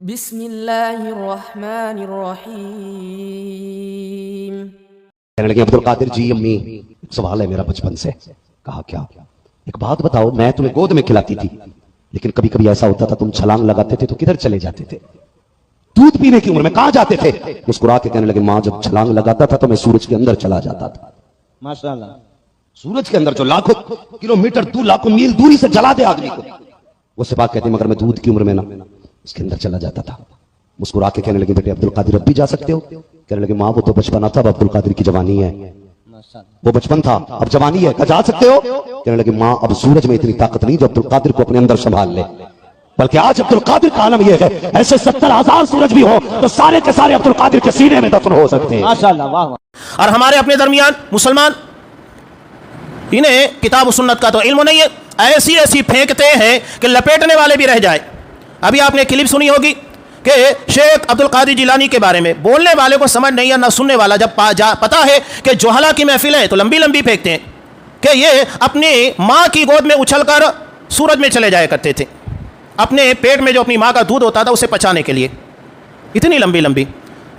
بسم اللہ الرحمن الرحیم۔ کہنے لگے عبد القادر جی امی ایک سوال ہے میرا بچپن سے۔ کہا کیا؟ ایک بات بتاؤ، میں تمہیں گود میں کھلاتی تھی لیکن کبھی کبھی ایسا ہوتا تھا تم چھلانگ لگاتے تھے تو کدھر چلے جاتے تھے؟ دودھ پینے کی عمر میں کہاں جاتے تھے؟ مسکرا کے کہنے لگے ماں جب چھلانگ لگاتا تھا تو میں سورج کے اندر چلا جاتا تھا۔ ماشاءاللہ، سورج کے اندر جو لاکھوں کلومیٹر دور، لاکھوں میل دوری سے جلا دے آدمی کو، وہ سپاہ کہتے ہیں مگر میں دودھ کی عمر میں نا اس کے اندر چلا جاتا تھا۔ مسکرا کے کہنے لگے بیٹے عبد القادر اب بھی جا سکتے ہو؟ کہنے لگے ماں وہ تو بچپنا تھا، اب عبد القادر کی جوانی ہے۔ وہ بچپن تھا اب جوانی ہے، کہا جا سکتے ہو؟ کہنے لگے ماں اب سورج میں اتنی طاقت نہیں جو عبد القادر کو اپنے اندر سنبھال لے، بلکہ آج عبد القادر کا عالم یہ ہے ایسے 70,000 سورج بھی ہو تو سارے کے سارے عبد القادر کے سینے میں دفن ہو سکتے ہیں۔ ماشاءاللہ، واہ واہ۔ اور ہمارے اپنے درمیان مسلمان انہیں کتاب و سنت کا تو علم نہیں ہے، ایسی ایسی پھینکتے ہیں کہ لپیٹنے والے بھی رہ جائے۔ ابھی آپ نے کلپ سنی ہوگی کہ شیخ عبد القادر جیلانی کے بارے میں بولنے والے کو سمجھ نہیں ہے نہ سننے والا، جب پتا ہے کہ جوہلا کی محفل ہے تو لمبی لمبی پھینکتے ہیں کہ یہ اپنی ماں کی گود میں اچھل کر سورج میں چلے جایا کرتے تھے، اپنے پیٹ میں جو اپنی ماں کا دودھ ہوتا تھا اسے پچانے کے لیے، اتنی لمبی لمبی۔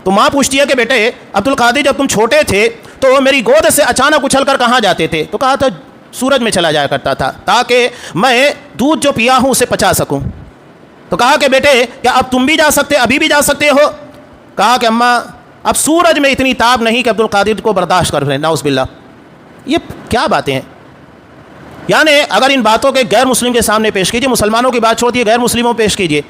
تو ماں پوچھتی ہے کہ بیٹے عبد القادر جب تم چھوٹے تھے تو میری گود سے اچانک اچھل کر کہاں جاتے تھے؟ تو کہا تھا سورج میں چلا جایا کرتا تھا تاکہ میں دودھ جو پیا ہوں اسے پچا سکوں۔ تو کہا کہ بیٹے کیا اب تم بھی جا سکتے، ابھی بھی جا سکتے ہو؟ کہا کہ اماں اب سورج میں اتنی تاب نہیں کہ عبد القادر کو برداشت کر لیں، نعوذ باللہ۔ یہ کیا باتیں ہیں؟ یعنی اگر ان باتوں کے غیر مسلم کے سامنے پیش کیجئے، مسلمانوں کی بات چھوڑ دیے غیر مسلموں پیش کیجئے،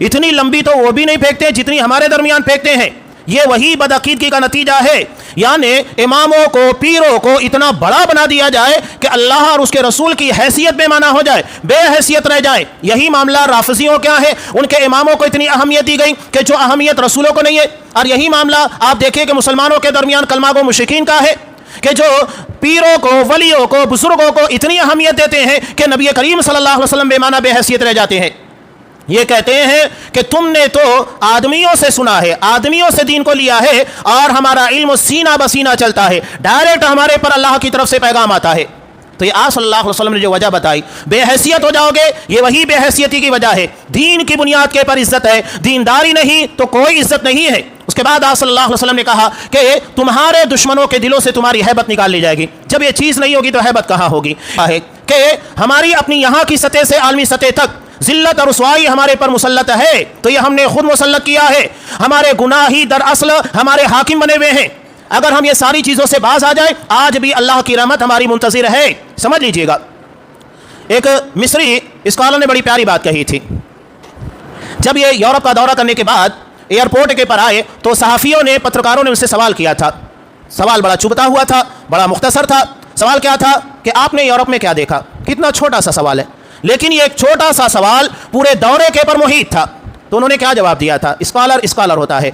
اتنی لمبی تو وہ بھی نہیں پھینکتے جتنی ہمارے درمیان پھینکتے ہیں۔ یہ وہی بدعقیدگی کا نتیجہ ہے، یعنی اماموں کو پیروں کو اتنا بڑا بنا دیا جائے کہ اللہ اور اس کے رسول کی حیثیت بے معنی ہو جائے، بے حیثیت رہ جائے۔ یہی معاملہ رافضیوں کیا ہے، ان کے اماموں کو اتنی اہمیت دی گئی کہ جو اہمیت رسولوں کو نہیں ہے۔ اور یہی معاملہ آپ دیکھیں کہ مسلمانوں کے درمیان کلمہ گو مشرکین کا ہے کہ جو پیروں کو، ولیوں کو، بزرگوں کو اتنی اہمیت دیتے ہیں کہ نبی کریم صلی اللہ علیہ وسلم بے معنی بے حیثیت رہ جاتے ہیں۔ یہ کہتے ہیں کہ تم نے تو آدمیوں سے سنا ہے، آدمیوں سے دین کو لیا ہے، اور ہمارا علم سینہ بسینہ چلتا ہے، ڈائریکٹ ہمارے پر اللہ کی طرف سے پیغام آتا ہے۔ تو یہ آپ صلی اللہ علیہ وسلم نے جو وجہ بتائی، بے حیثیت ہو جاؤ گے، یہ وہی بے حیثیتی کی وجہ ہے۔ دین کی بنیاد کے پر عزت ہے، دینداری نہیں تو کوئی عزت نہیں ہے۔ اس کے بعد آپ صلی اللہ علیہ وسلم نے کہا کہ تمہارے دشمنوں کے دلوں سے تمہاری ہیبت نکال لی جائے گی۔ جب یہ چیز نہیں ہوگی تو ہیبت کہاں ہوگی؟ کہ ہماری اپنی یہاں کی سطح سے عالمی سطح تک ذلت اور رسوائی ہمارے پر مسلط ہے، تو یہ ہم نے خود مسلط کیا ہے۔ ہمارے گناہ ہی دراصل ہمارے حاکم بنے ہوئے ہیں۔ اگر ہم یہ ساری چیزوں سے باز آ جائیں، آج بھی اللہ کی رحمت ہماری منتظر ہے، سمجھ لیجئے گا۔ ایک مصری اسکالر نے بڑی پیاری بات کہی تھی۔ جب یہ یورپ کا دورہ کرنے کے بعد ایئرپورٹ کے پر آئے تو صحافیوں نے، پترکاروں نے ان سے سوال کیا تھا۔ سوال بڑا چبھتا ہوا تھا، بڑا مختصر تھا۔ سوال کیا تھا کہ آپ نے یورپ میں کیا دیکھا؟ کتنا چھوٹا سا سوال ہے، لیکن یہ ایک چھوٹا سا سوال پورے دورے کے پر محیط تھا۔ تو انہوں نے کیا جواب دیا تھا؟ اسکالر ہوتا ہے،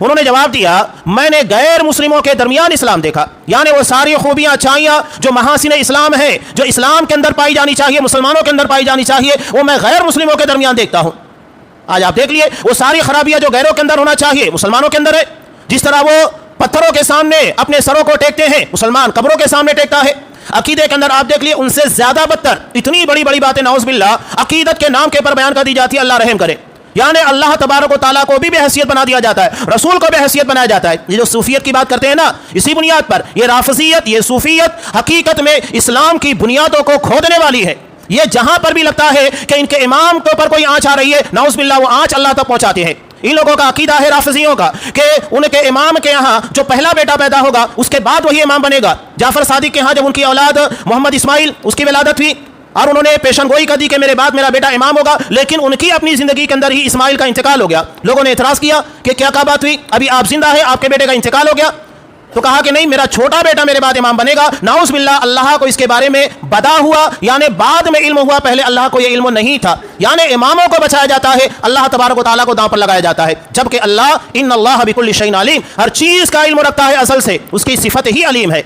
انہوں نے جواب دیا میں نے غیر مسلموں کے درمیان اسلام دیکھا، یعنی وہ ساری خوبیاں، اچھائیاں جو محاسن اسلام ہے، جو اسلام کے اندر پائی جانی چاہیے، مسلمانوں کے اندر پائی جانی چاہیے، وہ میں غیر مسلموں کے درمیان دیکھتا ہوں۔ آج آپ دیکھ لیے وہ ساری خرابیاں جو غیروں کے اندر ہونا چاہیے مسلمانوں کے اندر ہے۔ جس طرح وہ پتھروں کے سامنے اپنے سروں کو ٹیکتے ہیں، مسلمان قبروں کے سامنے ٹیکتا ہے۔ عقیدے کے اندر آپ دیکھ لیے ان سے زیادہ بدتر اتنی بڑی بڑی باتیں نعوذ باللہ عقیدت کے نام کے پر بیان کر دی جاتی ہے، اللہ رحم کرے۔ یعنی اللہ تبارک و تعالیٰ کو بھی بے حیثیت بنا دیا جاتا ہے، رسول کو بے حیثیت بنایا جاتا ہے۔ یہ جو صوفیت کی بات کرتے ہیں نا، اسی بنیاد پر یہ رافضیت، یہ صوفیت حقیقت میں اسلام کی بنیادوں کو کھودنے والی ہے۔ یہ جہاں پر بھی لگتا ہے کہ ان کے امام کے اوپر کوئی آنچ آ رہی ہے، نعوذ باللہ وہ آنچ اللہ تک پہنچاتے ہیں۔ ان لوگوں کا عقیدہ ہے رافضیوں کا کہ ان کے امام کے یہاں جو پہلا بیٹا پیدا ہوگا اس کے بعد وہی امام بنے گا۔ جعفر صادق کے یہاں جب ان کی اولاد محمد اسماعیل اس کی ولادت ہوئی اور انہوں نے پیشن گوئی کر دی کہ میرے بعد میرا بیٹا امام ہوگا، لیکن ان کی اپنی زندگی کے اندر ہی اسماعیل کا انتقال ہو گیا۔ لوگوں نے اعتراض کیا کہ کیا بات ہوئی، ابھی آپ زندہ ہیں، آپ کے بیٹے کا انتقال ہو گیا؟ تو کہا کہ نہیں، میرا چھوٹا بیٹا میرے بعد امام بنے گا۔ نعوذ باللہ اللہ کو اس کے بارے میں بدا ہوا، یعنی بعد میں علم ہوا، پہلے اللہ کو یہ علم نہیں تھا۔ یعنی اماموں کو بچایا جاتا ہے، اللہ تبارک و تعالیٰ کو داؤں پر لگایا جاتا ہے، جبکہ اللہ ان اللہ بکل شیء علیم، ہر چیز کا علم رکھتا ہے ازل سے، اس کی صفت ہی علیم ہے۔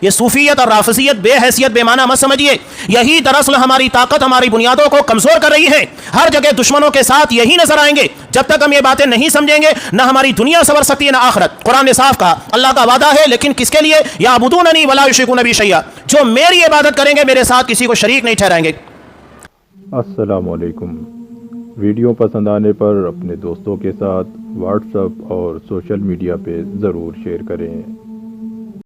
یہ صوفیت اور رافضیت بے حیثیت بے معنی مت سمجھیے، یہی دراصل ہماری طاقت، ہماری بنیادوں کو کمزور کر رہی ہے۔ ہر جگہ دشمنوں کے ساتھ یہی نظر آئیں گے۔ جب تک ہم یہ باتیں نہیں سمجھیں گے، نہ ہماری دنیا سنور سکتی ہے نہ آخرت۔ قرآن نے صاف کہا، اللہ کا وعدہ ہے، لیکن کس کے لیے؟ یعبدوننی ولا یشرکون بی شیئا، جو میری عبادت کریں گے، میرے ساتھ کسی کو شریک نہیں ٹھہرائیں گے۔ السلام علیکم۔ ویڈیو پسند آنے پر اپنے دوستوں کے ساتھ واٹس ایپ اور سوشل میڈیا پہ ضرور شیئر کریں۔